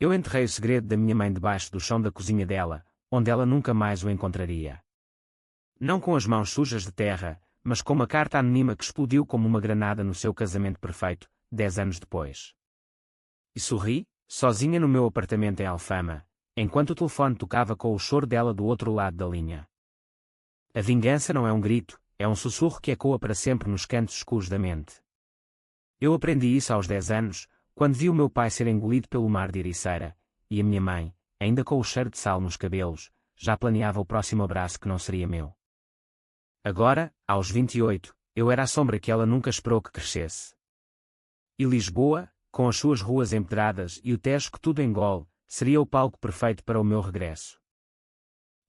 Eu enterrei o segredo da minha mãe debaixo do chão da cozinha dela, onde ela nunca mais o encontraria. Não com as mãos sujas de terra, mas com uma carta anônima que explodiu como uma granada no seu casamento perfeito, 10 anos depois. E sorri, sozinha no meu apartamento em Alfama, enquanto o telefone tocava com o choro dela do outro lado da linha. A vingança não é um grito, é um sussurro que ecoa para sempre nos cantos escuros da mente. Eu aprendi isso aos 10 anos, quando vi o meu pai ser engolido pelo mar de Ericeira, e a minha mãe, ainda com o cheiro de sal nos cabelos, já planeava o próximo abraço que não seria meu. Agora, aos 28, eu era a sombra que ela nunca esperou que crescesse. E Lisboa, com as suas ruas empedradas e o Tejo que tudo engole, seria o palco perfeito para o meu regresso.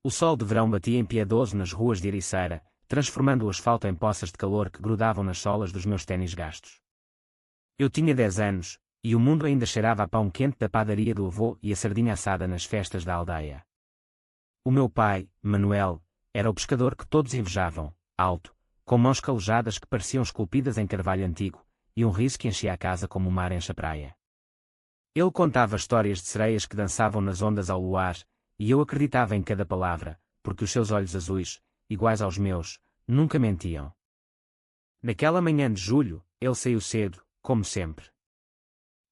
O sol de verão batia impiedoso nas ruas de Ericeira, transformando o asfalto em poças de calor que grudavam nas solas dos meus ténis gastos. Eu tinha 10 anos, e o mundo ainda cheirava a pão quente da padaria do avô e a sardinha assada nas festas da aldeia. O meu pai, Manuel, era o pescador que todos invejavam, alto, com mãos calejadas que pareciam esculpidas em carvalho antigo, e um riso que enchia a casa como o mar enche a praia. Ele contava histórias de sereias que dançavam nas ondas ao luar, e eu acreditava em cada palavra, porque os seus olhos azuis, iguais aos meus, nunca mentiam. Naquela manhã de julho, ele saiu cedo, como sempre.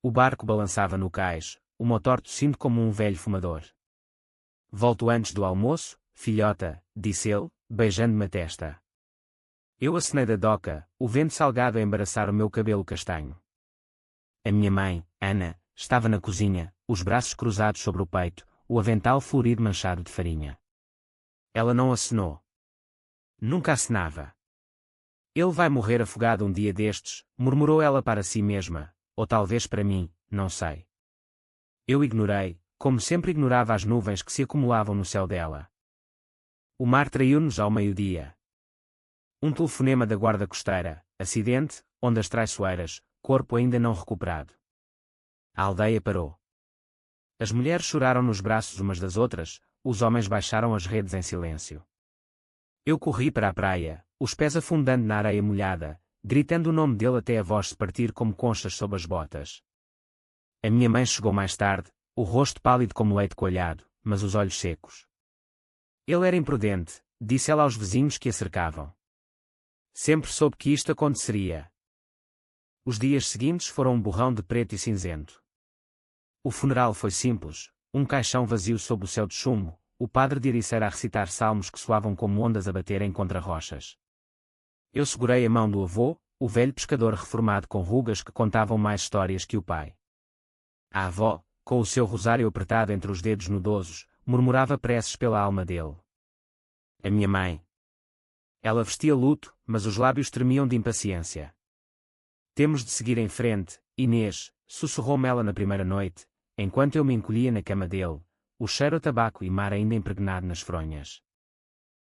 O barco balançava no cais, o motor tossindo como um velho fumador. Volto antes do almoço, filhota, disse ele, beijando-me a testa. Eu acenei da doca, o vento salgado a embaraçar o meu cabelo castanho. A minha mãe, Ana, estava na cozinha, os braços cruzados sobre o peito, o avental florido manchado de farinha. Ela não acenou. Nunca acenava. Ele vai morrer afogado um dia destes, murmurou ela para si mesma, ou talvez para mim, não sei. Eu ignorei, como sempre ignorava as nuvens que se acumulavam no céu dela. O mar traiu-nos ao meio-dia. Um telefonema da guarda costeira, acidente, ondas traiçoeiras, corpo ainda não recuperado. A aldeia parou. As mulheres choraram nos braços umas das outras, os homens baixaram as redes em silêncio. Eu corri para a praia, os pés afundando na areia molhada, gritando o nome dele até a voz se partir como conchas sob as botas. A minha mãe chegou mais tarde, o rosto pálido como leite coalhado, mas os olhos secos. Ele era imprudente, disse ela aos vizinhos que a cercavam. Sempre soube que isto aconteceria. Os dias seguintes foram um borrão de preto e cinzento. O funeral foi simples, um caixão vazio sob o céu de chumbo, o padre de Ericeira a recitar salmos que soavam como ondas a baterem contra rochas. Eu segurei a mão do avô, o velho pescador reformado com rugas que contavam mais histórias que o pai. A avó, com o seu rosário apertado entre os dedos nudosos, murmurava preces pela alma dele. A minha mãe. Ela vestia luto, mas os lábios tremiam de impaciência. Temos de seguir em frente, Inês, sussurrou-me ela na primeira noite, enquanto eu me encolhia na cama dele, o cheiro a tabaco e mar ainda impregnado nas fronhas.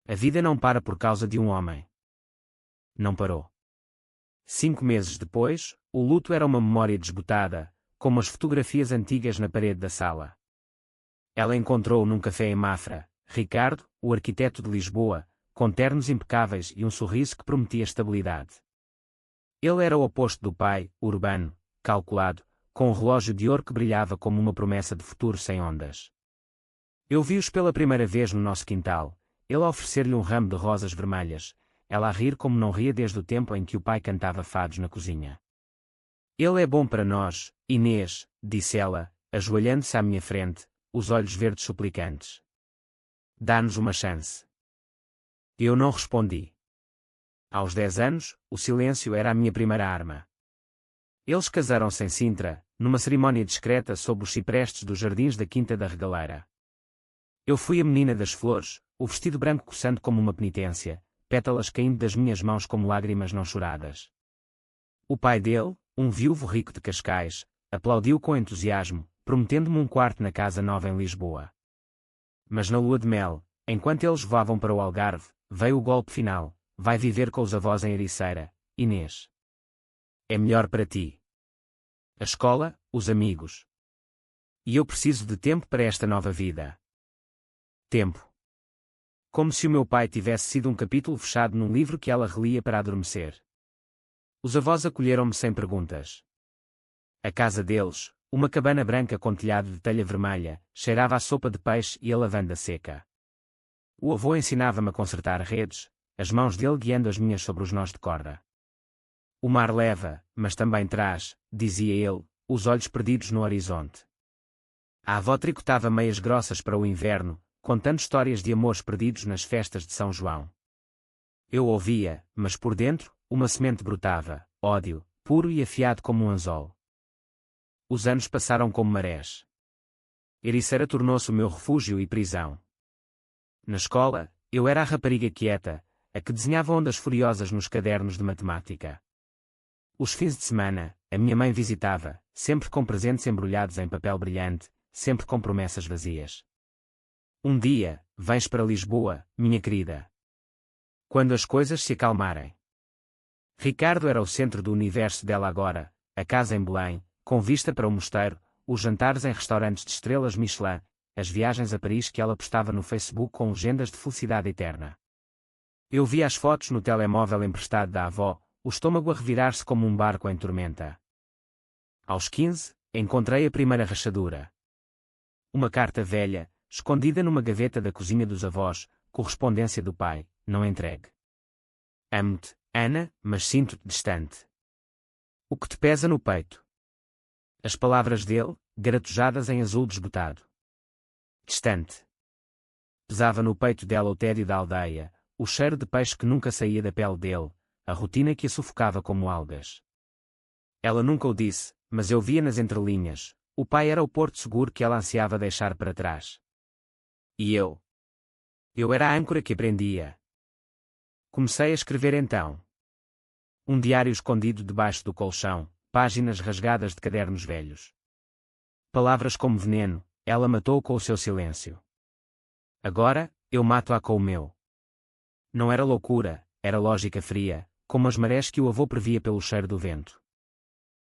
A vida não para por causa de um homem. Não parou. 5 meses depois, o luto era uma memória desbotada, como as fotografias antigas na parede da sala. Ela encontrou num café em Mafra, Ricardo, o arquiteto de Lisboa, com ternos impecáveis e um sorriso que prometia estabilidade. Ele era o oposto do pai, urbano, calculado, com um relógio de ouro que brilhava como uma promessa de futuro sem ondas. Eu vi-os pela primeira vez no nosso quintal, ele a oferecer-lhe um ramo de rosas vermelhas, ela a rir como não ria desde o tempo em que o pai cantava fados na cozinha. Ele é bom para nós, Inês, disse ela, ajoelhando-se à minha frente, os olhos verdes suplicantes. Dá-nos uma chance. Eu não respondi. Aos 10 anos, o silêncio era a minha primeira arma. Eles casaram-se em Sintra, numa cerimónia discreta sob os ciprestes dos jardins da Quinta da Regaleira. Eu fui a menina das flores, o vestido branco coçando como uma penitência, pétalas caindo das minhas mãos como lágrimas não choradas. O pai dele, um viúvo rico de Cascais, aplaudiu com entusiasmo, prometendo-me um quarto na casa nova em Lisboa. Mas na lua de mel, enquanto eles voavam para o Algarve, veio o golpe final: vai viver com os avós em Ericeira, Inês. É melhor para ti. A escola, os amigos. E eu preciso de tempo para esta nova vida. Tempo. Como se o meu pai tivesse sido um capítulo fechado num livro que ela relia para adormecer. Os avós acolheram-me sem perguntas. A casa deles, Uma cabana branca com telhado de telha vermelha, cheirava a sopa de peixe e a lavanda seca. O avô ensinava-me a consertar redes, as mãos dele guiando as minhas sobre os nós de corda. O mar leva, mas também traz, dizia ele, os olhos perdidos no horizonte. A avó tricotava meias grossas para o inverno, contando histórias de amores perdidos nas festas de São João. Eu ouvia, mas por dentro, uma semente brotava, ódio, puro e afiado como um anzol. Os anos passaram como marés. Ericeira tornou-se o meu refúgio e prisão. Na escola, eu era a rapariga quieta, a que desenhava ondas furiosas nos cadernos de matemática. Os fins de semana, a minha mãe visitava, sempre com presentes embrulhados em papel brilhante, sempre com promessas vazias. Um dia, vens para Lisboa, minha querida. Quando as coisas se acalmarem. Ricardo era o centro do universo dela agora, a casa em Belém, com vista para o mosteiro, os jantares em restaurantes de estrelas Michelin, as viagens a Paris que ela postava no Facebook com legendas de felicidade eterna. Eu via as fotos no telemóvel emprestado da avó, o estômago a revirar-se como um barco em tormenta. Aos 15, encontrei a primeira rachadura. Uma carta velha, escondida numa gaveta da cozinha dos avós, correspondência do pai, não entregue. Amo-te, Ana, mas sinto-te distante. O que te pesa no peito? As palavras dele, garatujadas em azul desbotado. Distante. Pesava no peito dela o tédio da aldeia, o cheiro de peixe que nunca saía da pele dele, a rotina que a sufocava como algas. Ela nunca o disse, mas eu via nas entrelinhas, o pai era o porto seguro que ela ansiava deixar para trás. E eu? Eu era a âncora que aprendia. Comecei a escrever então. Um diário escondido debaixo do colchão, páginas rasgadas de cadernos velhos. Palavras como veneno, ela matou com o seu silêncio. Agora, eu mato-a com o meu. Não era loucura, era lógica fria, como as marés que o avô previa pelo cheiro do vento.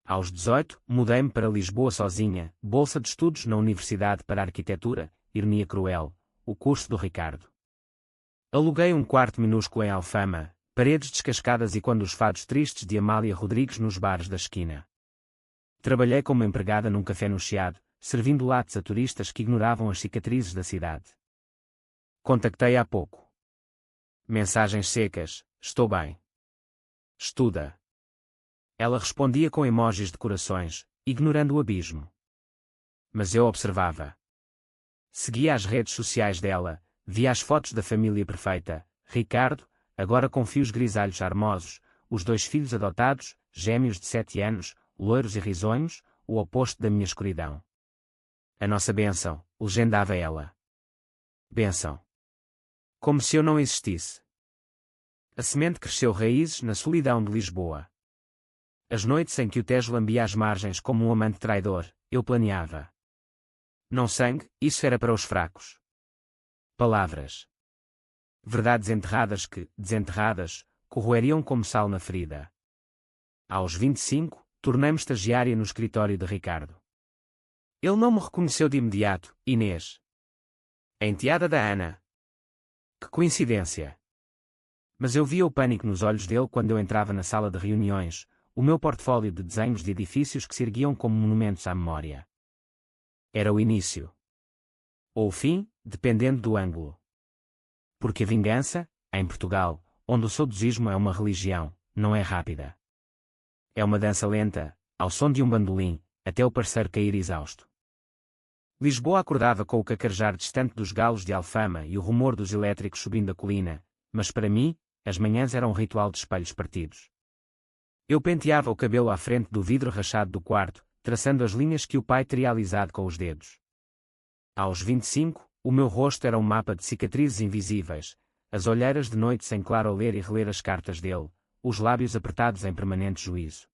Aos 18, mudei-me para Lisboa sozinha, bolsa de estudos na Universidade para Arquitetura, ironia cruel, o curso do Ricardo. Aluguei um quarto minúsculo em Alfama, paredes descascadas e quando os fados tristes de Amália Rodrigues nos bares da esquina. Trabalhei como empregada num café no Chiado, servindo lattes a turistas que ignoravam as cicatrizes da cidade. Contactei há pouco. Mensagens secas, estou bem. Estuda. Ela respondia com emojis de corações, ignorando o abismo. Mas eu observava. Seguia as redes sociais dela, via as fotos da família perfeita, Ricardo, agora com fios grisalhos charmosos, os 2 filhos adotados, gêmeos de 7 anos, loiros e risonhos, o oposto da minha escuridão. A nossa bênção, legendava ela. Bênção. Como se eu não existisse. A semente cresceu raízes na solidão de Lisboa. As noites em que o Tejo lambia as margens como um amante traidor, eu planeava. Não sangue, isso era para os fracos. Palavras. Verdades enterradas que, desenterradas, corroeriam como sal na ferida. Aos 25, tornei-me estagiária no escritório de Ricardo. Ele não me reconheceu de imediato, Inês. A enteada da Ana. Que coincidência. Mas eu via o pânico nos olhos dele quando eu entrava na sala de reuniões, o meu portfólio de desenhos de edifícios que se erguiam como monumentos à memória. Era o início. Ou o fim, dependendo do ângulo. Porque a vingança, em Portugal, onde o saudosismo é uma religião, não é rápida. É uma dança lenta, ao som de um bandolim, até o parceiro cair exausto. Lisboa acordava com o cacarejar distante dos galos de Alfama e o rumor dos elétricos subindo a colina, mas para mim, as manhãs eram um ritual de espelhos partidos. Eu penteava o cabelo à frente do vidro rachado do quarto, traçando as linhas que o pai teria alisado com os dedos. Aos 25, o meu rosto era um mapa de cicatrizes invisíveis, as olheiras de noite sem claro a ler e reler as cartas dele, os lábios apertados em permanente juízo.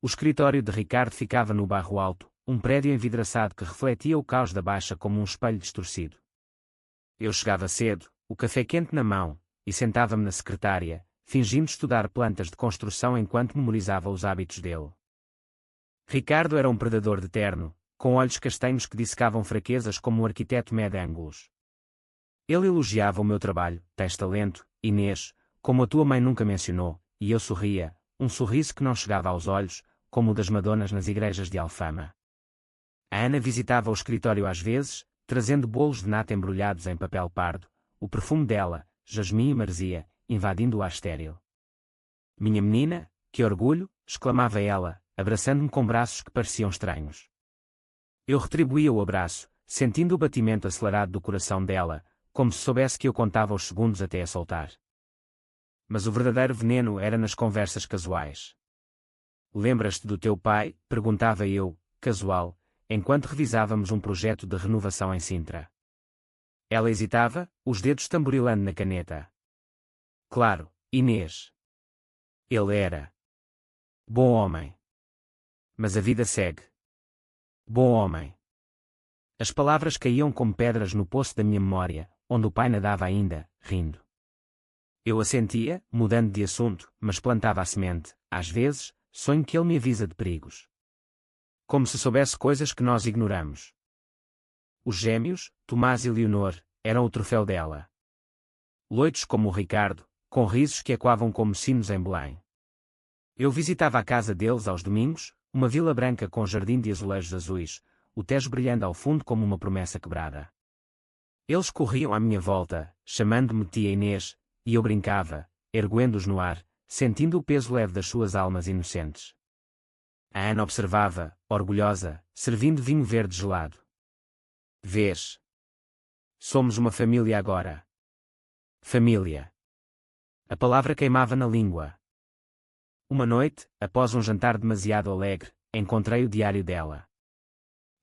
O escritório de Ricardo ficava no Barro Alto, um prédio envidraçado que refletia o caos da Baixa como um espelho distorcido. Eu chegava cedo, o café quente na mão, e sentava-me na secretária, fingindo estudar plantas de construção enquanto memorizava os hábitos dele. Ricardo era um predador de terno, com olhos castanhos que dissecavam fraquezas como um arquiteto mede ângulos. Ele elogiava o meu trabalho, tens talento, Inês, como a tua mãe nunca mencionou, e eu sorria, um sorriso que não chegava aos olhos, como o das Madonas nas igrejas de Alfama. A Ana visitava o escritório às vezes, trazendo bolos de nata embrulhados em papel pardo, o perfume dela, jasmim e marzia, invadindo o ar estéril. Minha menina, que orgulho, exclamava ela, abraçando-me com braços que pareciam estranhos. Eu retribuía o abraço, sentindo o batimento acelerado do coração dela, como se soubesse que eu contava os segundos até a soltar. Mas o verdadeiro veneno era nas conversas casuais. Lembras-te do teu pai? Perguntava eu, casual, enquanto revisávamos um projeto de renovação em Sintra. Ela hesitava, os dedos tamborilando na caneta. Claro, Inês. Ele era bom homem. Mas a vida segue. Bom homem. As palavras caíam como pedras no poço da minha memória, onde o pai nadava ainda, rindo. Eu assentia, mudando de assunto, mas plantava a semente. Às vezes, sonho que ele me avisa de perigos. Como se soubesse coisas que nós ignoramos. Os gêmeos, Tomás e Leonor, eram o troféu dela. Loitos como o Ricardo, com risos que ecoavam como sinos em Belém. Eu visitava a casa deles aos domingos, uma vila branca com jardim de azulejos azuis, o Tejo brilhando ao fundo como uma promessa quebrada. Eles corriam à minha volta, chamando-me tia Inês, e eu brincava, erguendo-os no ar, sentindo o peso leve das suas almas inocentes. A Ana observava, orgulhosa, servindo vinho verde gelado. Vês? Somos uma família agora. Família. A palavra queimava na língua. Uma noite, após um jantar demasiado alegre, encontrei o diário dela.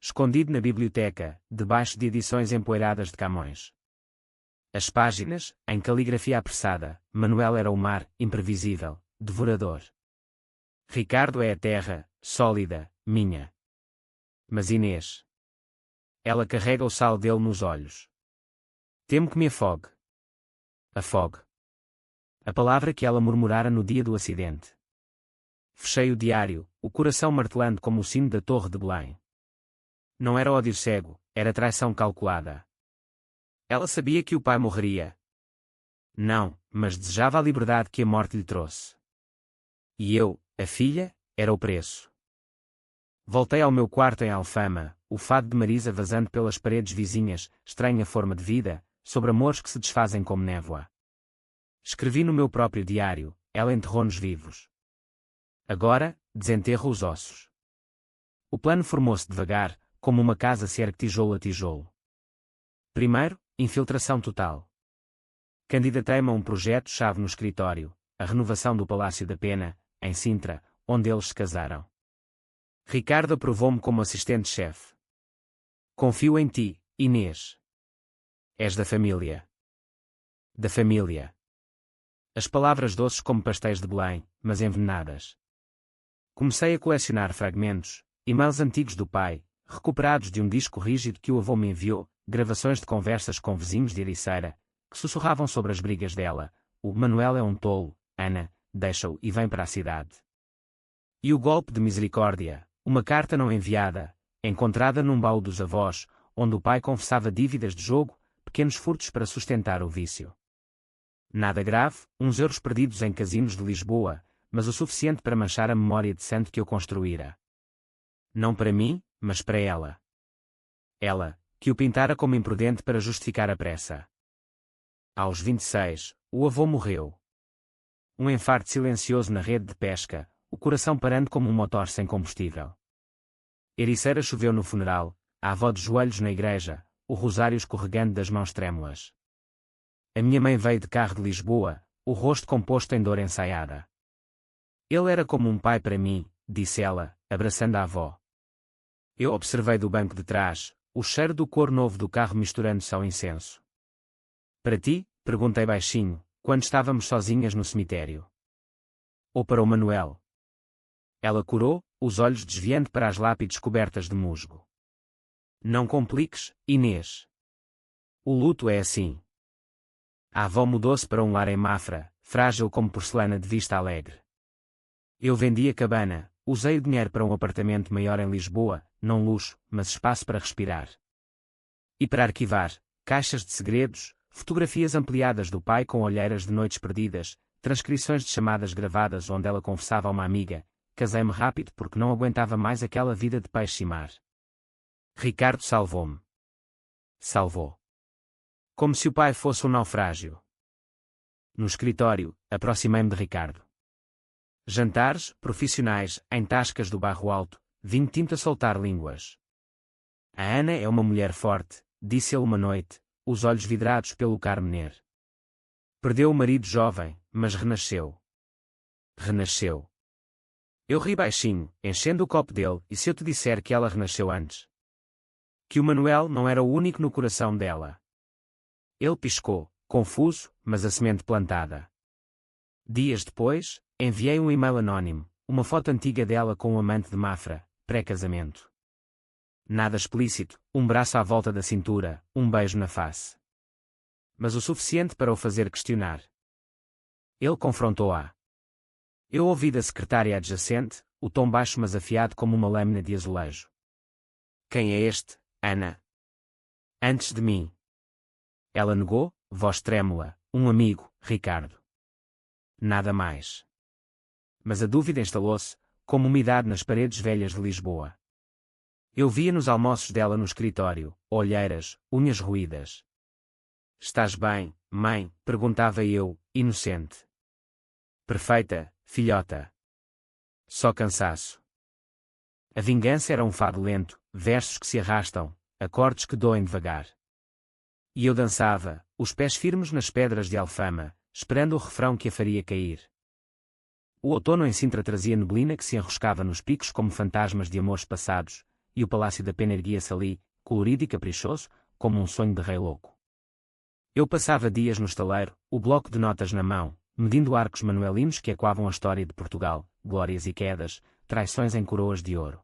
Escondido na biblioteca, debaixo de edições empoeiradas de Camões. As páginas, em caligrafia apressada, Manuel era o mar, imprevisível, devorador. Ricardo é a terra, sólida, minha. Mas Inês. Ela carrega o sal dele nos olhos. Temo que me afogue. Afogue. A palavra que ela murmurara no dia do acidente. Fechei o diário, o coração martelando como o sino da Torre de Belém. Não era ódio cego, era traição calculada. Ela sabia que o pai morreria. Não, mas desejava a liberdade que a morte lhe trouxe. E eu, a filha, era o preço. Voltei ao meu quarto em Alfama, o fado de Marisa vazando pelas paredes vizinhas, estranha forma de vida, sobre amores que se desfazem como névoa. Escrevi no meu próprio diário, ela enterrou-nos vivos. Agora, desenterro os ossos. O plano formou-se devagar, como uma casa se ergue tijolo a tijolo. Primeiro, infiltração total. Candidatei-me a um projeto-chave no escritório, a renovação do Palácio da Pena, em Sintra, onde eles se casaram. Ricardo aprovou-me como assistente-chefe. Confio em ti, Inês. És da família. Da família. As palavras doces como pastéis de Belém, mas envenenadas. Comecei a colecionar fragmentos, e-mails antigos do pai, recuperados de um disco rígido que o avô me enviou, gravações de conversas com vizinhos de Ericeira, que sussurravam sobre as brigas dela. O Manuel é um tolo, Ana, deixa-o e vem para a cidade. E o golpe de misericórdia, uma carta não enviada, encontrada num baú dos avós, onde o pai confessava dívidas de jogo, pequenos furtos para sustentar o vício. Nada grave, uns euros perdidos em casinos de Lisboa, mas o suficiente para manchar a memória de santo que eu construíra. Não para mim, mas para ela. Ela, que o pintara como imprudente para justificar a pressa. Aos 26, o avô morreu. Um infarto silencioso na rede de pesca, o coração parando como um motor sem combustível. Ericeira choveu no funeral, a avó de joelhos na igreja, o rosário escorregando das mãos trêmulas. A minha mãe veio de carro de Lisboa, o rosto composto em dor ensaiada. Ele era como um pai para mim, disse ela, abraçando a avó. Eu observei do banco de trás, o cheiro do couro novo do carro misturando-se ao incenso. Para ti? Perguntei baixinho, quando estávamos sozinhas no cemitério. Ou para o Manuel? Ela corou, os olhos desviando para as lápides cobertas de musgo. Não compliques, Inês. O luto é assim. A avó mudou-se para um lar em Mafra, frágil como porcelana de vista alegre. Eu vendi a cabana, usei o dinheiro para um apartamento maior em Lisboa, não luxo, mas espaço para respirar. E para arquivar, caixas de segredos, fotografias ampliadas do pai com olheiras de noites perdidas, transcrições de chamadas gravadas onde ela confessava a uma amiga, casei-me rápido porque não aguentava mais aquela vida de peixe e mar. Ricardo salvou-me. Salvou. Como se o pai fosse um naufrágio. No escritório, aproximei-me de Ricardo. Jantares, profissionais, em tascas do Barro Alto, vinho tinto a soltar línguas. A Ana é uma mulher forte, disse ele uma noite, os olhos vidrados pelo Carmener. Perdeu o marido jovem, mas renasceu. Renasceu. Eu ri baixinho, enchendo o copo dele, e se eu te disser que ela renasceu antes? Que o Manuel não era o único no coração dela. Ele piscou, confuso, mas a semente plantada. Dias depois, enviei um e-mail anónimo, uma foto antiga dela com um amante de Mafra, pré-casamento. Nada explícito, um braço à volta da cintura, um beijo na face. Mas o suficiente para o fazer questionar. Ele confrontou-a. Eu ouvi da secretária adjacente, o tom baixo mas afiado como uma lâmina de azulejo. Quem é este, Ana? Antes de mim. Ela negou, voz trêmula, um amigo, Ricardo. Nada mais. Mas a dúvida instalou-se, como umidade nas paredes velhas de Lisboa. Eu via nos almoços dela no escritório, olheiras, unhas roídas. Estás bem, mãe? Perguntava eu, inocente. Perfeita, filhota. Só cansaço. A vingança era um fado lento, versos que se arrastam, acordes que doem devagar. E eu dançava, os pés firmes nas pedras de Alfama, esperando o refrão que a faria cair. O outono em Sintra trazia neblina que se enroscava nos picos como fantasmas de amores passados, e o Palácio da Pena erguia-se ali, colorido e caprichoso, como um sonho de rei louco. Eu passava dias no estaleiro, o bloco de notas na mão, medindo arcos manuelinos que ecoavam a história de Portugal, glórias e quedas, traições em coroas de ouro.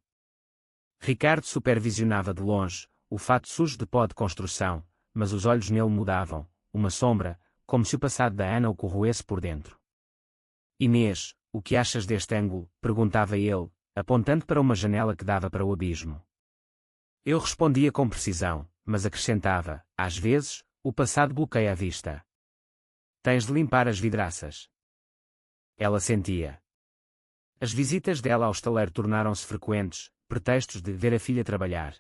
Ricardo supervisionava de longe, o fato sujo de pó de construção, mas os olhos nele mudavam, uma sombra, como se o passado da Ana o corroesse por dentro. Inês, o que achas deste ângulo? Perguntava ele, apontando para uma janela que dava para o abismo. Eu respondia com precisão, mas acrescentava, às vezes, o passado bloqueia a vista. Tens de limpar as vidraças. Ela sentia. As visitas dela ao estaleiro tornaram-se frequentes, pretextos de ver a filha trabalhar.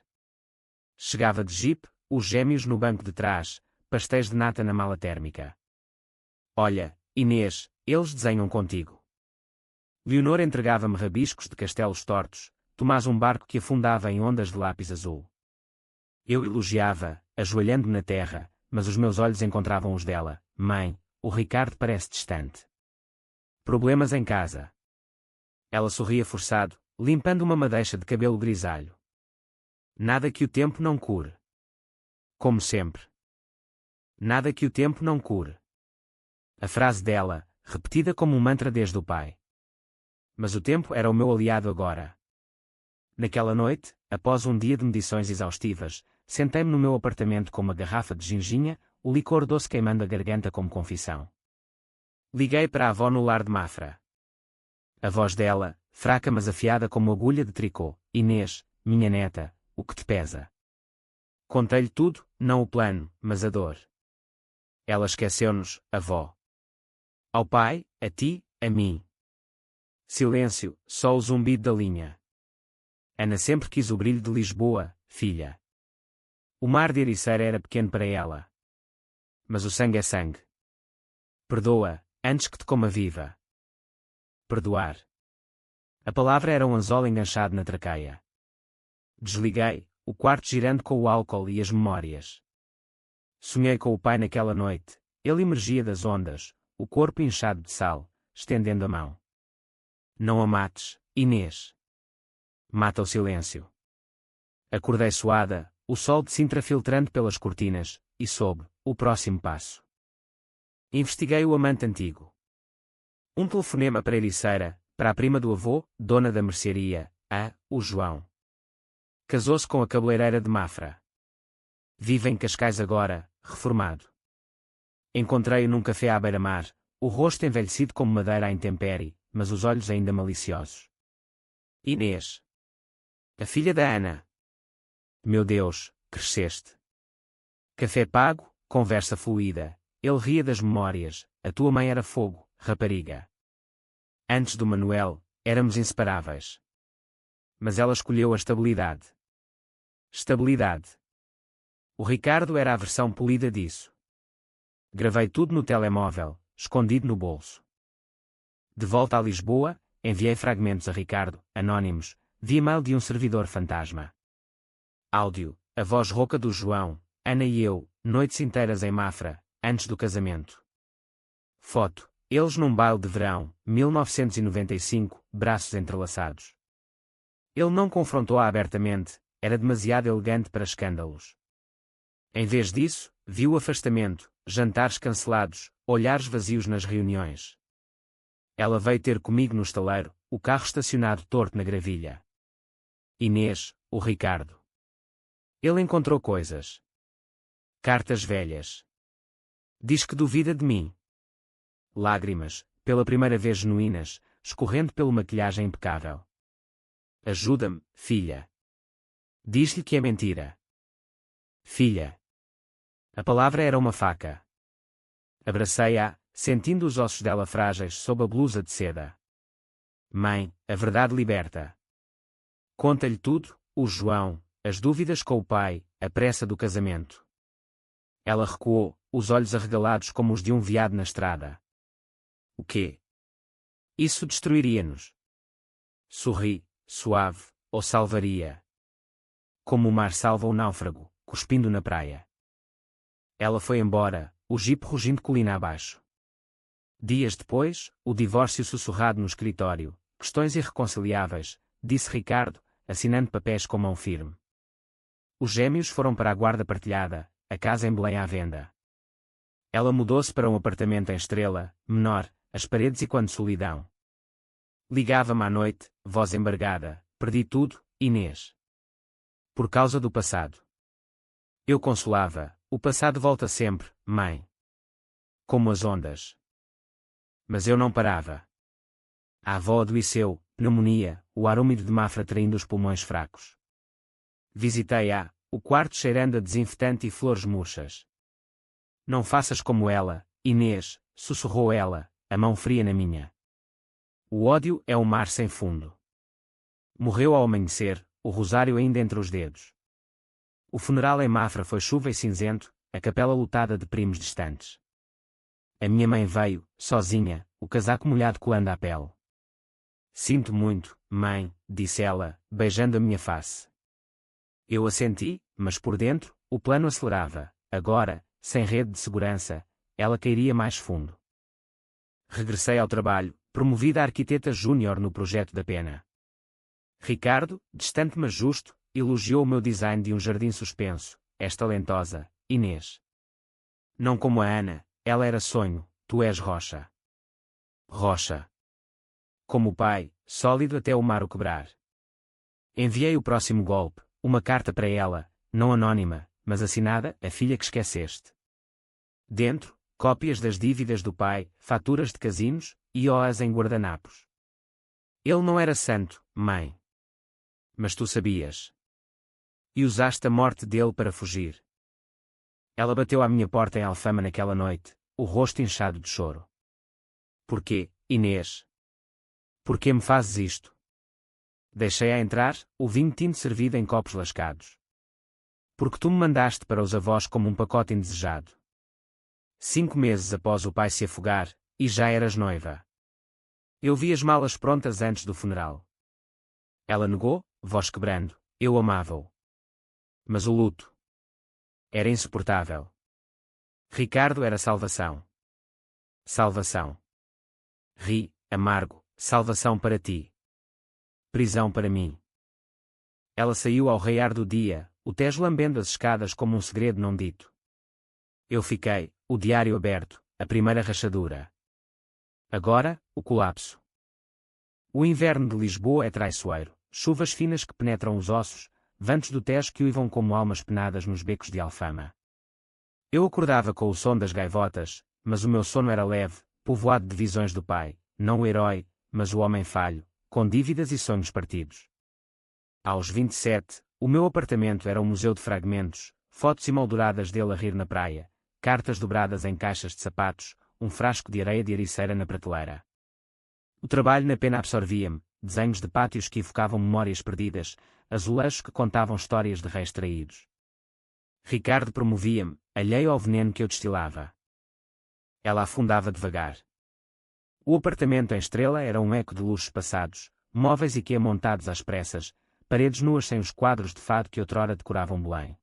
Chegava de jipe, os gêmeos no banco de trás, pastéis de nata na mala térmica. Olha, Inês, eles desenham contigo. Leonor entregava-me rabiscos de castelos tortos, Tomás um barco que afundava em ondas de lápis azul. Eu elogiava, ajoelhando-me na terra, mas os meus olhos encontravam os dela. Mãe, o Ricardo parece distante. Problemas em casa. Ela sorria forçado, limpando uma madeixa de cabelo grisalho. Nada que o tempo não cure. Como sempre. Nada que o tempo não cure. A frase dela, repetida como um mantra desde o pai. Mas o tempo era o meu aliado agora. Naquela noite, após um dia de medições exaustivas, sentei-me no meu apartamento com uma garrafa de ginginha, o licor doce queimando a garganta como confissão. Liguei para a avó no lar de Mafra. A voz dela, fraca mas afiada como agulha de tricô. Inês, minha neta, o que te pesa? Contei-lhe tudo, não o plano, mas a dor. Ela esqueceu-nos, avó. Ao pai, a ti, a mim. Silêncio, só o zumbido da linha. Ana sempre quis o brilho de Lisboa, filha. O mar de Ericeira era pequeno para ela. Mas o sangue é sangue. Perdoa, antes que te coma viva. Perdoar. A palavra era um anzol enganchado na traqueia. Desliguei, o quarto girando com o álcool e as memórias. Sonhei com o pai naquela noite, ele emergia das ondas, o corpo inchado de sal, estendendo a mão. Não a mates, Inês. Mata o silêncio. Acordei suada, o sol de Sintra filtrando pelas cortinas, e soube, o próximo passo. Investiguei o amante antigo. Um telefonema para Ericeira, para a prima do avô, dona da mercearia, o João. Casou-se com a cabeleireira de Mafra. Vive em Cascais agora, reformado. Encontrei-o num café à beira-mar, o rosto envelhecido como madeira à intempérie, mas os olhos ainda maliciosos. Inês. A filha da Ana. Meu Deus, cresceste. Café pago, conversa fluida, ele ria das memórias, a tua mãe era fogo, rapariga. Antes do Manuel, éramos inseparáveis. Mas ela escolheu a estabilidade. Estabilidade. O Ricardo era a versão polida disso. Gravei tudo no telemóvel, escondido no bolso. De volta a Lisboa, enviei fragmentos a Ricardo, anónimos, via e-mail de um servidor fantasma. Áudio, a voz rouca do João, Ana e eu, noites inteiras em Mafra, antes do casamento. Foto, eles num baile de verão, 1995, braços entrelaçados. Ele não confrontou-a abertamente, era demasiado elegante para escândalos. Em vez disso, viu afastamento, jantares cancelados, olhares vazios nas reuniões. Ela veio ter comigo no estaleiro, o carro estacionado torto na gravilha. Inês, o Ricardo. Ele encontrou coisas. Cartas velhas. Diz que duvida de mim. Lágrimas, pela primeira vez genuínas, escorrendo pela maquilhagem impecável. Ajuda-me, filha. Diz-lhe que é mentira. Filha. A palavra era uma faca. Abracei-a, sentindo os ossos dela frágeis sob a blusa de seda. Mãe, a verdade liberta. Conta-lhe tudo, o João, as dúvidas com o pai, a pressa do casamento. Ela recuou, os olhos arregalados como os de um veado na estrada. O quê? Isso destruiria-nos. Sorri, suave, ou salvaria. Como o mar salva o náufrago, cuspindo na praia. Ela foi embora, o jipe rugindo colina abaixo. Dias depois, o divórcio sussurrado no escritório, questões irreconciliáveis, disse Ricardo, assinando papéis com mão firme. Os gêmeos foram para a guarda partilhada, a casa em Belém à venda. Ela mudou-se para um apartamento em Estrela, menor, as paredes e quando solidão. Ligava-me à noite, voz embargada, perdi tudo, Inês. Por causa do passado. Eu consolava, o passado volta sempre, mãe. Como as ondas. Mas eu não parava. A avó adoeceu, pneumonia, o ar úmido de Mafra traindo os pulmões fracos. Visitei-a, o quarto cheirando a desinfetante e flores murchas. Não faças como ela, Inês, sussurrou ela, a mão fria na minha. O ódio é um mar sem fundo. Morreu ao amanhecer, o rosário ainda entre os dedos. O funeral em Mafra foi chuva e cinzento, a capela lotada de primos distantes. A minha mãe veio, sozinha, o casaco molhado colando à pele. Sinto muito, mãe, disse ela, beijando a minha face. Eu assenti, mas por dentro, o plano acelerava. Agora, sem rede de segurança, ela cairia mais fundo. Regressei ao trabalho, promovida a arquiteta júnior no projeto da pena. Ricardo, distante mas justo, elogiou o meu design de um jardim suspenso, és talentosa, Inês. Não como a Ana, ela era sonho, tu és rocha. Rocha. Como o pai, sólido até o mar o quebrar. Enviei o próximo golpe, uma carta para ela, não anónima, mas assinada, a filha que esqueceste. Dentro, cópias das dívidas do pai, faturas de casinos, e OAs em guardanapos. Ele não era santo, mãe. Mas tu sabias. E usaste a morte dele para fugir. Ela bateu à minha porta em Alfama naquela noite, o rosto inchado de choro. Porquê, Inês? Porquê me fazes isto? Deixei-a entrar, o vinho tinto servido em copos lascados. Porque tu me mandaste para os avós como um pacote indesejado. 5 meses após o pai se afogar, e já eras noiva. Eu vi as malas prontas antes do funeral. Ela negou, voz quebrando, eu amava-o. Mas o luto era insuportável. Ricardo era salvação. Salvação. Ri, amargo, salvação para ti. Prisão para mim. Ela saiu ao raiar do dia, o Tejo lambendo as escadas como um segredo não dito. Eu fiquei, o diário aberto, a primeira rachadura. Agora, o colapso. O inverno de Lisboa é traiçoeiro, chuvas finas que penetram os ossos, ventos do Tejo que uivam como almas penadas nos becos de Alfama. Eu acordava com o som das gaivotas, mas o meu sono era leve, povoado de visões do pai, não o herói, mas o homem falho, com dívidas e sonhos partidos. Aos 27, o meu apartamento era um museu de fragmentos, fotos emolduradas dele a rir na praia, cartas dobradas em caixas de sapatos, um frasco de areia de ericeira na prateleira. O trabalho na pena absorvia-me, desenhos de pátios que evocavam memórias perdidas, azulejos que contavam histórias de reis traídos. Ricardo promovia-me, alheio ao veneno que eu destilava. Ela afundava devagar. O apartamento em Estrela era um eco de luxos passados, móveis IKEA montados às pressas, paredes nuas sem os quadros de fado que outrora decoravam Belém.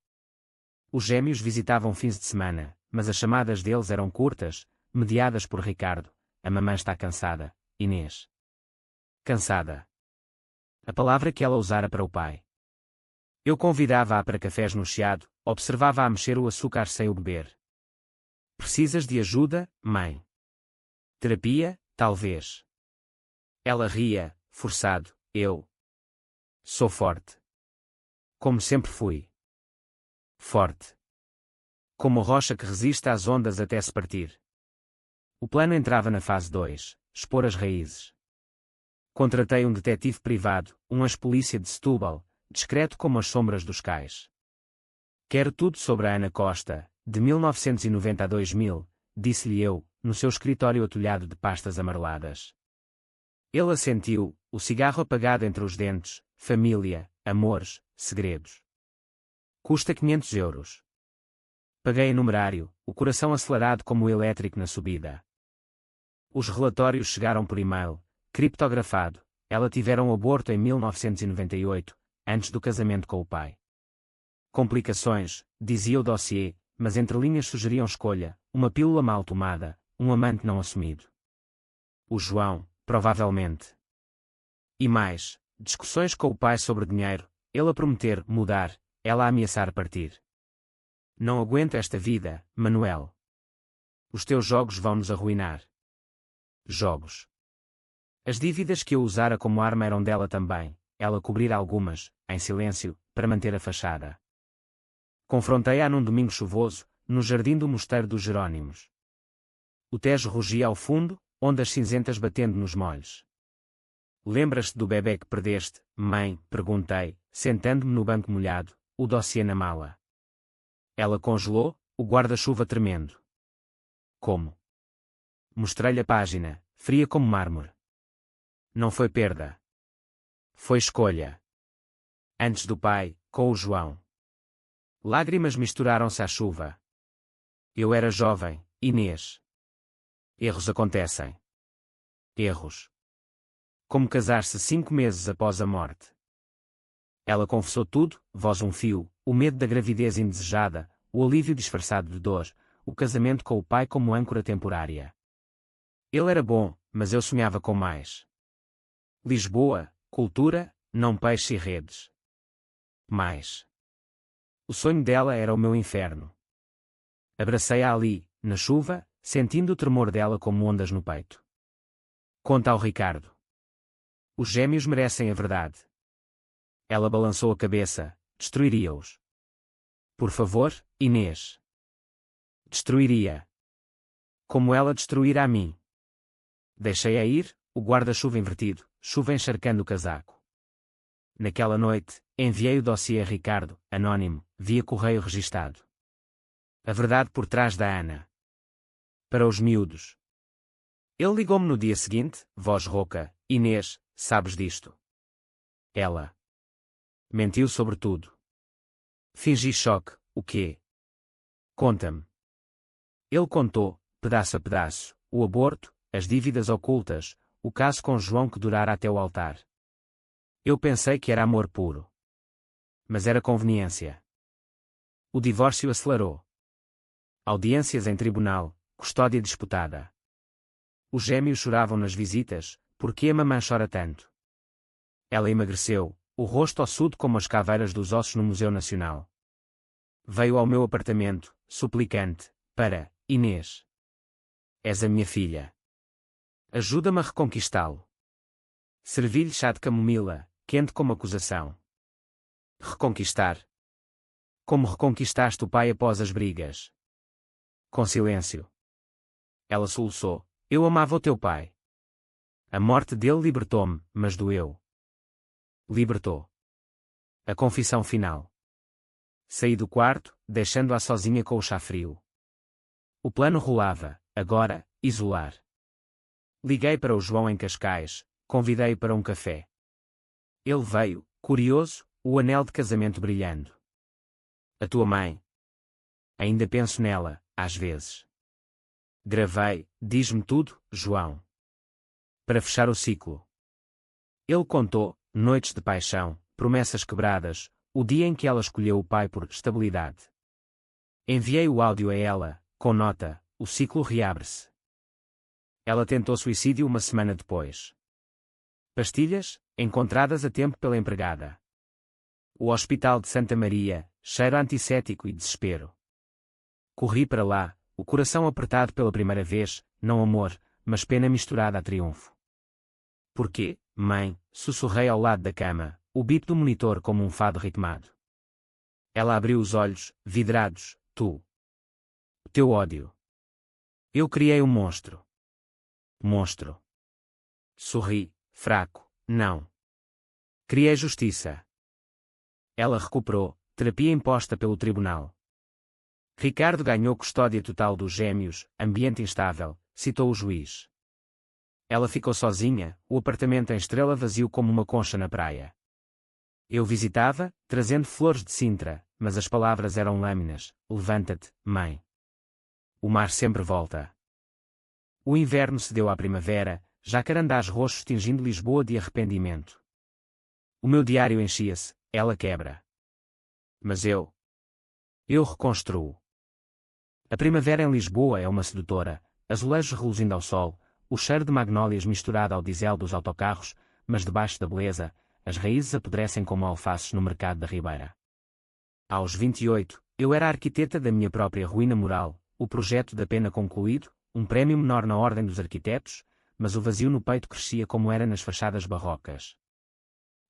Os gêmeos visitavam fins de semana, mas as chamadas deles eram curtas, mediadas por Ricardo. A mamãe está cansada, Inês. Cansada. A palavra que ela usara para o pai. Eu convidava-a para cafés no Chiado, observava-a a mexer o açúcar sem o beber. Precisas de ajuda, mãe? Terapia, talvez. Ela ria, forçado. Eu sou forte. Como sempre fui. Forte. Como rocha que resiste às ondas até se partir. O plano entrava na fase 2, expor as raízes. Contratei um detetive privado, um ex-polícia de Setúbal, discreto como as sombras dos cais. Quero tudo sobre a Ana Costa, de 1990 a 2000, disse-lhe eu, no seu escritório atulhado de pastas amareladas. Ele assentiu, o cigarro apagado entre os dentes, família, amores, segredos. Custa 500 euros. Paguei em numerário, o coração acelerado como o elétrico na subida. Os relatórios chegaram por e-mail, criptografado. Ela tivera um aborto em 1998, antes do casamento com o pai. Complicações, dizia o dossiê, mas entre linhas sugeriam escolha, uma pílula mal tomada, um amante não assumido. O João, provavelmente. E mais, discussões com o pai sobre dinheiro, ele a prometer mudar, ela a ameaçar partir. Não aguento esta vida, Manuel. Os teus jogos vão nos arruinar. Jogos. As dívidas que eu usara como arma eram dela também, ela cobrira algumas, em silêncio, para manter a fachada. Confrontei-a num domingo chuvoso, no jardim do Mosteiro dos Jerónimos. O Tejo rugia ao fundo, ondas cinzentas batendo nos molhos. Lembras-te do bebê que perdeste, mãe? Perguntei, sentando-me no banco molhado, o dossiê na mala. Ela congelou, o guarda-chuva tremendo. Como? Mostrei-lhe a página, fria como mármore. Não foi perda. Foi escolha. Antes do pai, com o João. Lágrimas misturaram-se à chuva. Eu era jovem, Inês. Erros acontecem. Erros. Como casar-se 5 meses após a morte. Ela confessou tudo, voz um fio, o medo da gravidez indesejada, o alívio disfarçado de dor, o casamento com o pai como âncora temporária. Ele era bom, mas eu sonhava com mais. Lisboa, cultura, não peixe e redes. Mais. O sonho dela era o meu inferno. Abracei-a ali, na chuva, sentindo o tremor dela como ondas no peito. Conta ao Ricardo. Os gêmeos merecem a verdade. Ela balançou a cabeça, destruiria-os. Por favor, Inês. Destruiria. Como ela destruirá a mim. Deixei-a ir, o guarda-chuva invertido, chuva encharcando o casaco. Naquela noite, enviei o dossiê a Ricardo, anónimo, via correio registado. A verdade por trás da Ana. Para os miúdos. Ele ligou-me no dia seguinte, voz rouca, Inês, sabes disto? Ela. Mentiu sobre tudo. Fingi choque, o quê? Conta-me. Ele contou, pedaço a pedaço, o aborto, as dívidas ocultas, o caso com João que durara até o altar. Eu pensei que era amor puro. Mas era conveniência. O divórcio acelerou. Audiências em tribunal, custódia disputada. Os gêmeos choravam nas visitas, porque a mamã chora tanto? Ela emagreceu, o rosto ossudo como as caveiras dos ossos no Museu Nacional. Veio ao meu apartamento, suplicante, para, Inês. És a minha filha. Ajuda-me a reconquistá-lo. Servi-lhe chá de camomila, quente como acusação. Reconquistar. Como reconquistaste o pai após as brigas? Com silêncio. Ela soluçou. Eu amava o teu pai. A morte dele libertou-me, mas doeu. Libertou. A confissão final. Saí do quarto, deixando-a sozinha com o chá frio. O plano rolava, agora, isolar. Liguei para o João em Cascais, Convidei-o para um café. Ele veio, curioso, o anel de casamento brilhando. A tua mãe? Ainda penso nela, às vezes. Gravei, diz-me tudo, João. Para fechar o ciclo. Ele contou, noites de paixão, promessas quebradas, o dia em que ela escolheu o pai por estabilidade. Enviei o áudio a ela, com nota, o ciclo reabre-se. Ela tentou suicídio uma semana depois. Pastilhas, encontradas a tempo pela empregada. O Hospital de Santa Maria, cheiro antisséptico e desespero. Corri para lá, o coração apertado pela primeira vez, não amor, mas pena misturada a triunfo. Porquê, mãe? Sussurrei ao lado da cama, o bip do monitor como um fado ritmado. Ela abriu os olhos, vidrados, tu. O teu ódio. Eu criei um monstro. Monstro. Sorri, fraco, não. Criei justiça. Ela recuperou, terapia imposta pelo tribunal. Ricardo ganhou custódia total dos gêmeos, ambiente instável, citou o juiz. Ela ficou sozinha, o apartamento em Estrela vazio como uma concha na praia. Eu visitava, trazendo flores de Sintra, mas as palavras eram lâminas. Levanta-te, mãe. O mar sempre volta. O inverno cedeu à primavera, jacarandás roxos tingindo Lisboa de arrependimento. O meu diário enchia-se, ela quebra. Mas eu reconstruo. A primavera em Lisboa é uma sedutora, azulejos reluzindo ao sol, o cheiro de magnólias misturado ao diesel dos autocarros, mas debaixo da beleza, as raízes apodrecem como alfaces no mercado da Ribeira. Aos 28, eu era a arquiteta da minha própria ruína moral, o projeto da pena concluído, um prémio menor na ordem dos arquitetos, mas o vazio no peito crescia como era nas fachadas barrocas.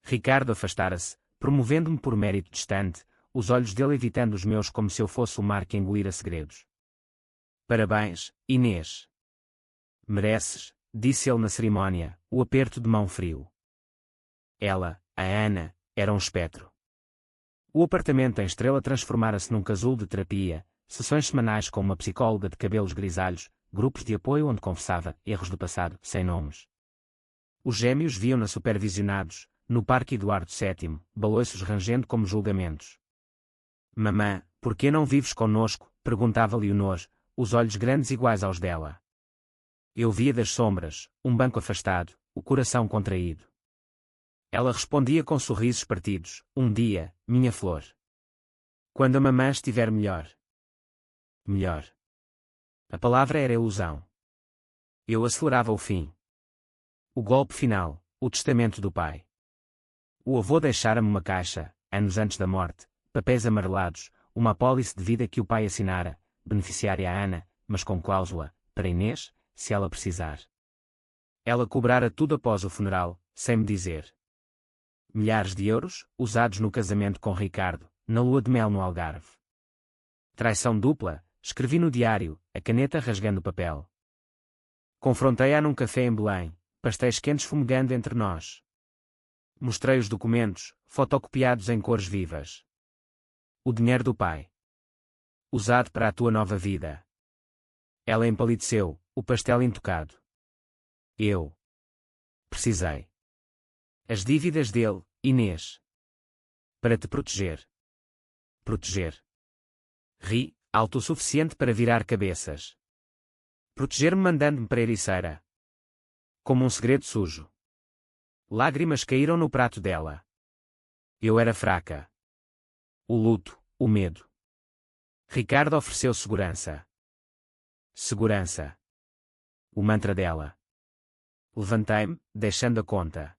Ricardo afastara-se, promovendo-me por mérito distante, os olhos dele evitando os meus como se eu fosse o mar que engolira segredos. Parabéns, Inês. Mereces, disse ele na cerimónia, o aperto de mão frio. Ela, a Ana, era um espectro. O apartamento em Estrela transformara-se num casulo de terapia, sessões semanais com uma psicóloga de cabelos grisalhos, grupos de apoio onde confessava erros do passado, sem nomes. Os gêmeos viam-na supervisionados, no Parque Eduardo VII, baloiços rangendo como julgamentos. Mamã, por que não vives conosco? Perguntava Leonor, os olhos grandes iguais aos dela. Eu via das sombras, um banco afastado, o coração contraído. Ela respondia com sorrisos partidos, um dia, minha flor. Quando a mamã estiver melhor. Melhor. A palavra era ilusão. Eu acelerava o fim. O golpe final, o testamento do pai. O avô deixara-me uma caixa, anos antes da morte, papéis amarelados, uma apólice de vida que o pai assinara, beneficiária a Ana, mas com cláusula, para Inês, se ela precisar. Ela cobrara tudo após o funeral, sem me dizer. Milhares de euros, usados no casamento com Ricardo, na lua de mel no Algarve. Traição dupla, escrevi no diário, a caneta rasgando o papel. Confrontei-a num café em Belém, pastéis quentes fumegando entre nós. Mostrei os documentos, fotocopiados em cores vivas. O dinheiro do pai. Usado para a tua nova vida. Ela empalideceu, o pastel intocado. Eu. Precisei. As dívidas dele, Inês. Para te proteger. Proteger. Ri, alto o suficiente para virar cabeças. Proteger-me mandando-me para a ericeira. Como um segredo sujo. Lágrimas caíram no prato dela. Eu era fraca. O luto, o medo. Ricardo ofereceu segurança. Segurança. O mantra dela. Levantei-me, deixando a conta.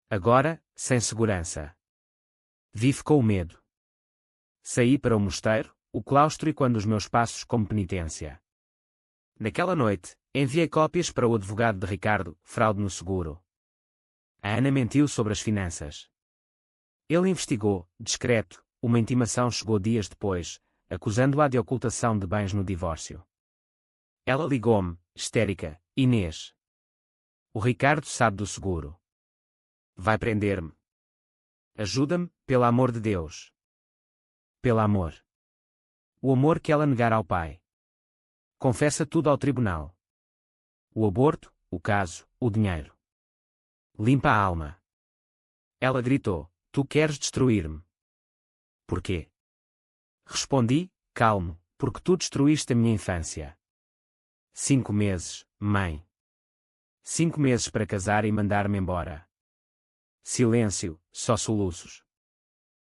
Agora, sem segurança. Vivo com o medo. Saí para o mosteiro, o claustro e quando os meus passos como penitência. Naquela noite, enviei cópias para o advogado de Ricardo, fraude no seguro. A Ana mentiu sobre as finanças. Ele investigou, discreto, uma intimação chegou dias depois, acusando-a de ocultação de bens no divórcio. Ela ligou-me, histérica, Inês. O Ricardo sabe do seguro. Vai prender-me. Ajuda-me, pelo amor de Deus. Pelo amor. O amor que ela negara ao pai. Confessa tudo ao tribunal. O aborto, o caso, o dinheiro. Limpa a alma. Ela gritou, tu queres destruir-me. Por quê? Respondi, calmo, porque tu destruíste a minha infância. 5 meses, mãe. 5 meses para casar e mandar-me embora. Silêncio, só soluços.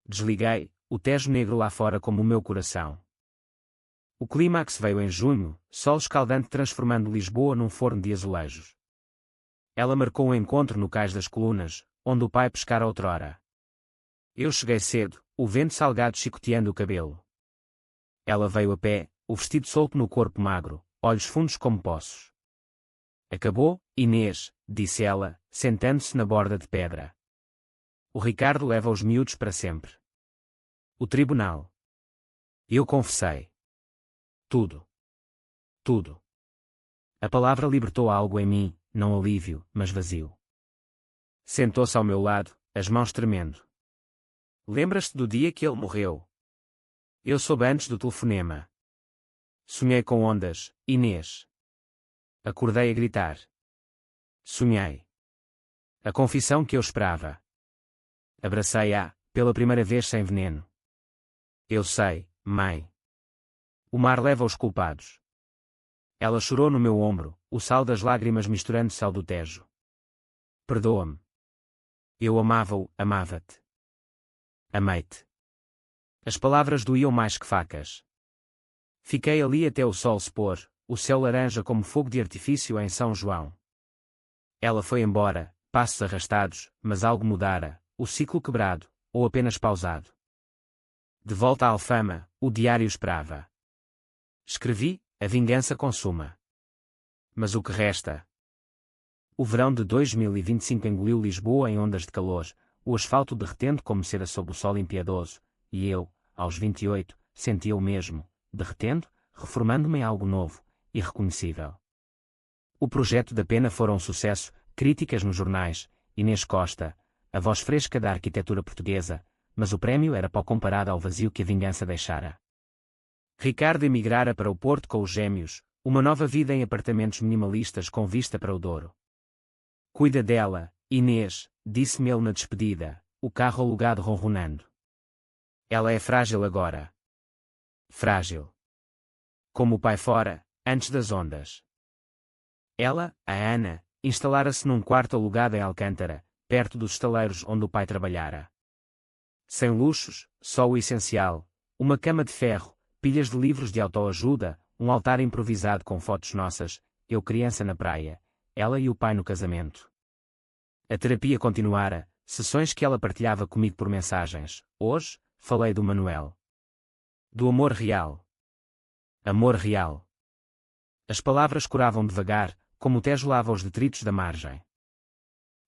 Desliguei, o Tejo negro lá fora como o meu coração. O clímax veio em junho, sol escaldante transformando Lisboa num forno de azulejos. Ela marcou um encontro no cais das colunas, onde o pai pescara outrora. Eu cheguei cedo, o vento salgado chicoteando o cabelo. Ela veio a pé, o vestido solto no corpo magro, olhos fundos como poços. Acabou, Inês, disse ela, sentando-se na borda de pedra. O Ricardo leva os miúdos para sempre. O tribunal. Eu confessei. Tudo. Tudo. A palavra libertou algo em mim, não alívio, mas vazio. Sentou-se ao meu lado, as mãos tremendo. Lembras-te do dia que ele morreu? Eu soube antes do telefonema. Sonhei com ondas, Inês. Acordei a gritar. Sonhei. A confissão que eu esperava. Abracei-a, pela primeira vez sem veneno. Eu sei, mãe. O mar leva os culpados. Ela chorou no meu ombro, o sal das lágrimas misturando-se ao do Tejo. Perdoa-me. Eu amava-o, amava-te. Amei-te. As palavras doíam mais que facas. Fiquei ali até o sol se pôr, o céu laranja como fogo de artifício em São João. Ela foi embora, passos arrastados, mas algo mudara, o ciclo quebrado, ou apenas pausado. De volta à Alfama, o diário esperava. Escrevi, a vingança consuma. Mas o que resta? O verão de 2025 engoliu Lisboa em ondas de calor, o asfalto derretendo como cera sob o sol impiedoso, e eu, aos 28, sentia o mesmo, derretendo, reformando-me em algo novo, irreconhecível. O projeto da pena fora um sucesso, críticas nos jornais, Inês Costa, a voz fresca da arquitetura portuguesa, mas o prémio era pó comparado ao vazio que a vingança deixara. Ricardo emigrara para o Porto com os gêmeos, uma nova vida em apartamentos minimalistas com vista para o Douro. Cuida dela, Inês, disse-me ele na despedida, o carro alugado ronronando. Ela é frágil agora. Frágil. Como o pai fora, antes das ondas. Ela, a Ana, instalara-se num quarto alugado em Alcântara, perto dos estaleiros onde o pai trabalhara. Sem luxos, só o essencial, uma cama de ferro, pilhas de livros de autoajuda, um altar improvisado com fotos nossas, eu criança na praia, ela e o pai no casamento. A terapia continuara, sessões que ela partilhava comigo por mensagens. Hoje, falei do Manuel. Do amor real. Amor real. As palavras curavam devagar, como o Tejo lava os detritos da margem.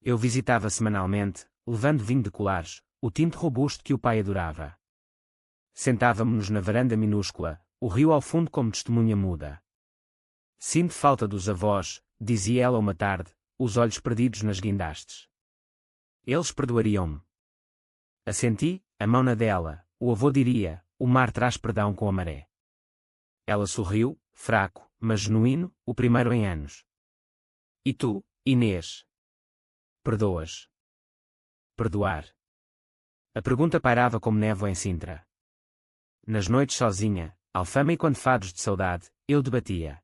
Eu visitava semanalmente, levando vinho de colares, o tinto robusto que o pai adorava. Sentávamo-nos na varanda minúscula, o rio ao fundo como testemunha muda. Sinto falta dos avós, dizia ela uma tarde, os olhos perdidos nas guindastes. Eles perdoariam-me. Assenti, a mão na dela, o avô diria, o mar traz perdão com a maré. Ela sorriu, fraco, mas genuíno, o primeiro em anos. E tu, Inês? Perdoas? Perdoar. A pergunta pairava como névoa em Sintra. Nas noites sozinha, Alfama e quandefados de saudade, eu debatia.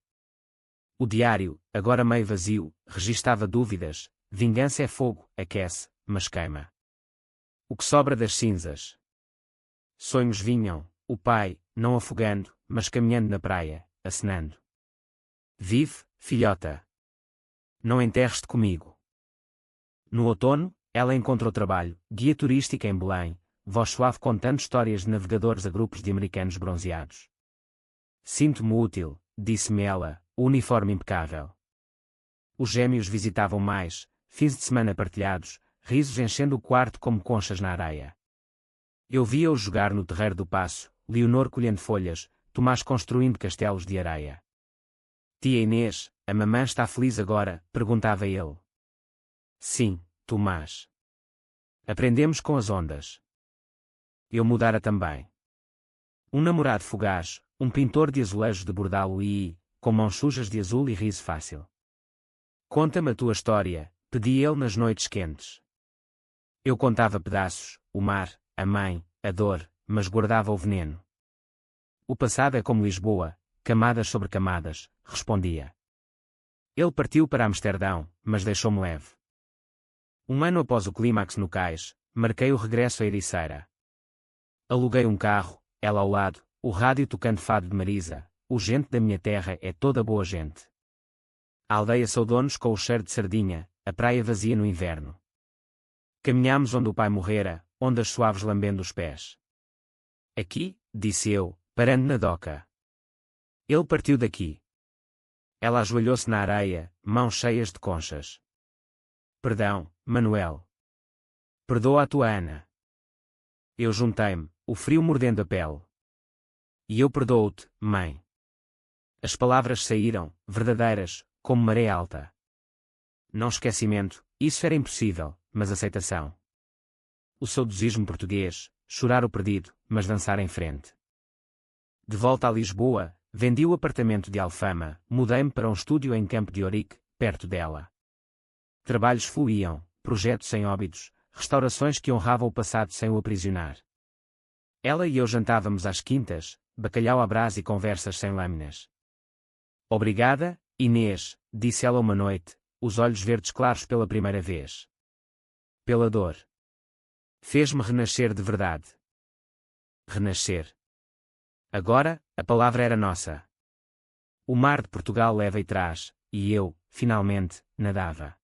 O diário, agora meio vazio, registava dúvidas, vingança é fogo, aquece, mas queima. O que sobra das cinzas? Sonhos vinham, o pai, não afogando, mas caminhando na praia, acenando. Vive, filhota. Não enterres-te comigo. No outono, ela encontrou trabalho, guia turística em Belém, voz suave contando histórias de navegadores a grupos de americanos bronzeados. Sinto-me útil, disse-me ela, o uniforme impecável. Os gêmeos visitavam mais, fins de semana partilhados, risos enchendo o quarto como conchas na areia. Eu via-os jogar no terreiro do Paço, Leonor colhendo folhas, Tomás construindo castelos de areia. Tia Inês, a mamã está feliz agora? Perguntava ele. Sim, Tomás. Aprendemos com as ondas. Eu mudara também. Um namorado fugaz, um pintor de azulejos de bordalo e, com mãos sujas de azul e riso fácil. Conta-me a tua história, Pedi ele nas noites quentes. Eu contava pedaços, o mar, a mãe, a dor, mas guardava o veneno. O passado é como Lisboa, camadas sobre camadas, respondia. Ele partiu para Amsterdão, mas deixou-me leve. Um ano após o clímax no cais, marquei o regresso a Ericeira. Aluguei um carro, ela ao lado, o rádio tocando fado de Marisa, o gente da minha terra é toda boa gente. A aldeia saudou-nos com o cheiro de sardinha, a praia vazia no inverno. Caminhámos onde o pai morrera, ondas suaves lambendo os pés. Aqui, disse eu, parando na doca. Ele partiu daqui. Ela ajoelhou-se na areia, mãos cheias de conchas. Perdão, Manuel. Perdoa a tua Ana. Eu juntei-me, o frio mordendo a pele. E eu perdoo-te, mãe. As palavras saíram, verdadeiras, como maré alta. Não esquecimento, isso era impossível, mas aceitação. O saudosismo português, chorar o perdido, mas dançar em frente. De volta a Lisboa, vendi o apartamento de Alfama, mudei-me para um estúdio em Campo de Ourique, perto dela. Trabalhos fluíam, projetos sem óbidos, restaurações que honravam o passado sem o aprisionar. Ela e eu jantávamos às quintas, bacalhau à brás e conversas sem lâminas. Obrigada, Inês, disse ela uma noite, os olhos verdes claros pela primeira vez. Pela dor. Fez-me renascer de verdade. Renascer. Agora, a palavra era nossa. O mar de Portugal leva e traz, e eu, finalmente, nadava.